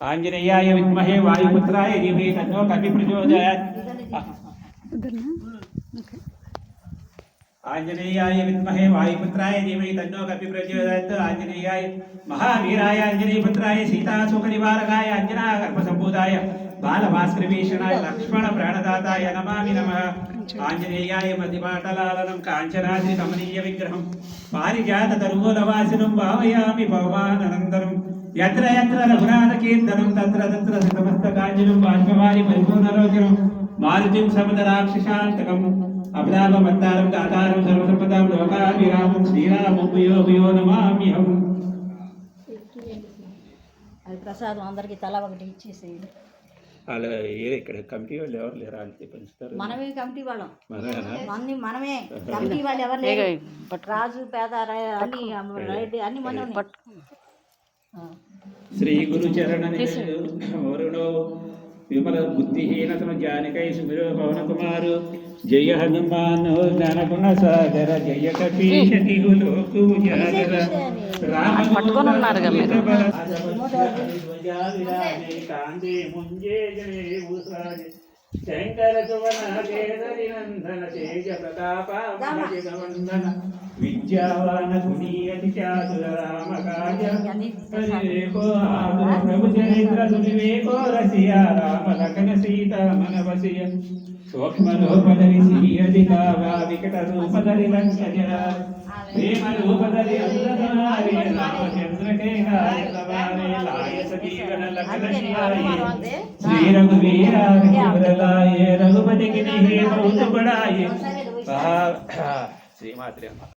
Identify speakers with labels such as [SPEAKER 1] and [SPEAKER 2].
[SPEAKER 1] आंजनेयाय विद्महे वायुपुत्राय धीमहि तन्नो कपि प्रचोदयात्। आंजनेयाय विद्महे वायुपुत्राय धीमहि तन्नो कपि प्रचोदयात्। आंजनेयाय महावीराय आंजनेयपुत्राय सीताशोकनिवारकाय अंजनागर्भसम्भूताय बालभास्करभीषणाय लक्ष्मण प्राणदाताय नमामि नमः। आंजनेयाय मतिपाटलालनं काञ्चनाद्रिकमनीय विग्रहं पारिजात तरुमूलवासिनं भावयामि भवानन्दनं। यत्र यत्र रघुनाथकीर्तनं तत्र तत्र समस्तकाञ्चनं बाष्पवारि परिपूर्णलोचनं मारुतिं समदराक्षसान्तकम् अबलाभमन्तारं दातारं सर्वसम्पदां लोकाभिरामं श्रीरामं भूयो भूयो नमाम्यहम्।
[SPEAKER 2] అది ప్రసాదం అందరికి తల ఒకటి ఇచ్చేసేయండి.
[SPEAKER 1] అలా ఇక్కడ కమిటీ వాళ్ళు ఎవరు లేరా అంటే పెంచుతారు. మనమే
[SPEAKER 2] కమిటీ వాళ్ళం, అన్ని మనమే కమిటీ వాళ్ళు ఎవరు లేరు. రాజు పేద అన్ని మనం.
[SPEAKER 1] శ్రీ గురు చరణ వరుణో విమల బుద్ధిహీనతను జానకై సుమిరో పవన కుమారు జయ హనుమాన్ జ్ఞానగుణ సాగర జయ కపీశతి లోకు జాగర రామ పట్టుకొని ఉన్నారు శంకర సువన కేసరి నందన తేజ ప్రతాప జగవందన విద్యావాన గుణీయతి చాతుర రామ కాజ హరిరేకో ఆదు ప్రభు చరిత్ర సునివేకో రసియా రామ లఖన సీత మన వసియ సూక్ష్మ రూపధరి శ్రీయది కావా వికట రూపధరి లంకజర ప్రేమ రూపధరి అందనారి రామచంద్ర కే గాయ సవారే లాయ సకీగణ లఖన శ్రీ రఘువీరాయ రఘుపతి కి హే बहुत बड़ा ये श्रीमात्रे